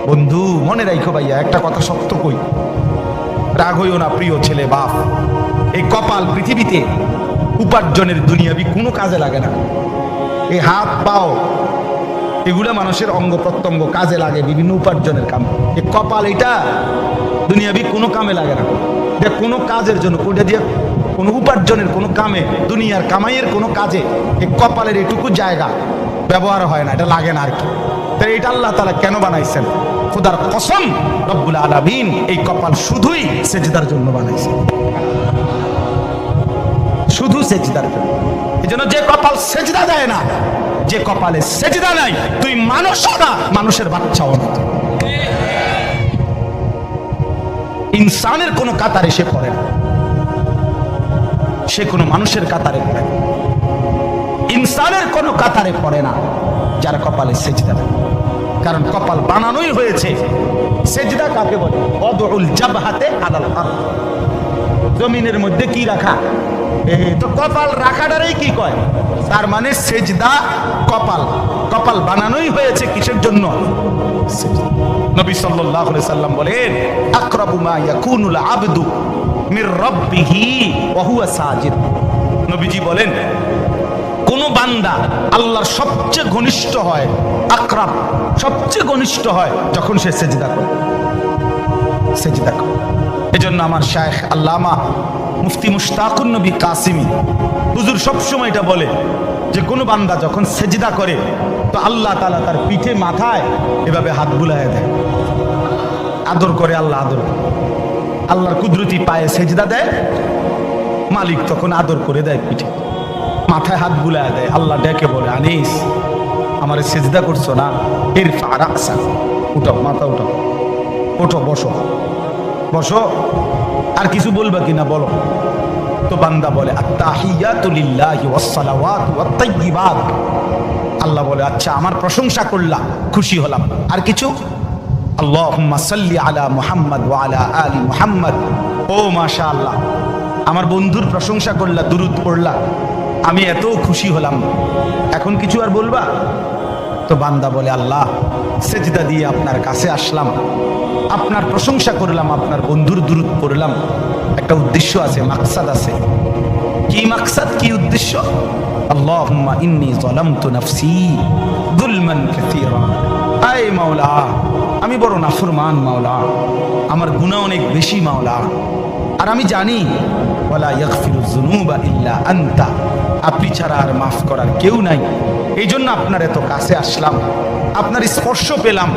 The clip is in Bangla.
বন্ধু মনে রাখো ভাইয়া, একটা কথা সত্য কই, রাগ হইও না প্রিয় ছেলে বাপ। এই কপাল পৃথিবীতে উপার্জনের দুনিয়াবি কোনো কাজে লাগে না। এই হাত পাও এগুলা মানুষের অঙ্গ প্রত্যঙ্গ কাজে লাগে বিভিন্ন উপার্জনের কামে। এই কপাল এটা দুনিয়াবি কোনো কামে লাগে না, এটা কোনো কাজের জন্য, ওটা দিয়ে কোনো উপার্জনের কোনো কামে, দুনিয়ার কামাইয়ের কোনো কাজে এই কপালের এটুকু জায়গা ব্যবহার হয় না, এটা লাগে না আর কি। তাই এটা আল্লাহ তাআলা কেন বানাইছেন? খোদার কসম, রব্বুল আলামিন এই কপাল শুধুই সেজদার জন্য বানাইছেন, শুধু সেজদার জন্য। এই জন্য যে কপাল সেজদা দেয় না, যে কপালে সেজদা নাই, তুই মানুষও না, মানুষের বাচ্চাও না, ইনসানের কোনো কাতারে সে পড়ে না, সে কোনো মানুষের কাতারে পড়ে না, ইনসানের কোনো কাতারে পড়ে না যার কপালে সেজদা নাই। কারণ কপাল বানানোই হয়েছে, সেজদা কাকে বলে? ওয়াদউল জাবহাতে আলাল আরদ, জমিনের মধ্যে কি রাখা, তো কপাল রাখাটারই কি কয়? তার মানে সেজদা কপাল, কপাল বানানোই হয়েছে কিসের জন্য? নবী সাল্লাল্লাহু আলাইহি সাল্লাম বলেন, আকরাবু মা ইয়াকুনুল আবদু মির রাব্বিহি ওয়া হুয়া সাজিদ। নবীজি বলেন, কোন বান্দা আল্লাহর সবচেয়ে ঘনিষ্ঠ হয়, আকরাব সবচেয়ে ঘনিষ্ঠ হয় যখন সে সেজদা করে, সেজদা করে। এজন্য আমার শায়েখ আল্লামা মুফতি মুশতাকুন নবী কাসিমি হুজুর সবসময় এটা বলে যে কোন বান্দা যখন সেজদা করে তো আল্লাহ তাআলা তার পিঠে মাথায় এভাবে হাত বুলায় দেয়, আদর করে। আল্লাহ আদর করে, আল্লাহর কুদরতি পায়ে সেজদা দেয়, মালিক তখন আদর করে দেয়, পিঠে মাথায় হাত বুলায় দেয়। আল্লাহ ডেকে বলে, আনিস আমারে সেজদা করছো না, ইরফা রাসা, উঠাও মাথা, উঠাও, ওঠো, বসো বসো, আর কিছু বলবা কিনা বলো। তো বান্দা বলে, আত্তাহিয়াতু লিল্লাহি ওয়াস সালাওয়াতু ওয়াত তাইয়্যিবাত। আল্লাহ বলে, আচ্ছা আমার প্রশংসা করলাম, খুশি হলাম, আর কিছু? আল্লাহুম্মা সাল্লি আলা মুহাম্মদ ওয়া আলা আলি মুহাম্মদ। ও মাশাআল্লাহ, আমার বন্ধুর প্রশংসা করলা, দুরূদ পড়লা, আমি এত খুশি হলাম, এখন কিছু আর বলবা? তো বান্দা বলে, আল্লাহ সেজদা দিয়ে আপনার কাছে আসলাম, আপনার প্রশংসা করলাম, আপনার বন্ধুর দুরূদ পড়লাম, একটা উদ্দেশ্য আছে, মাকসাদ আছে। কি মাকসাদ, কি উদ্দেশ্য? আল্লাহুম্মা ইন্নী যালামতু নাফসি যুলমান কাসীরা। আয় মাওলা, আমি বড় নাফরমান মাওলা, আমার গুনাহ অনেক বেশি মাওলা, আর আমি জানি ওয়ালা ইয়াগফিরুয যুনুবা ইল্লা আনতা, আপনি ছাড়া আর মাফ করার কেউ নাই। এই জন্য আপনার এত কাছে আসলাম, আপনার স্পর্শ পেলাম,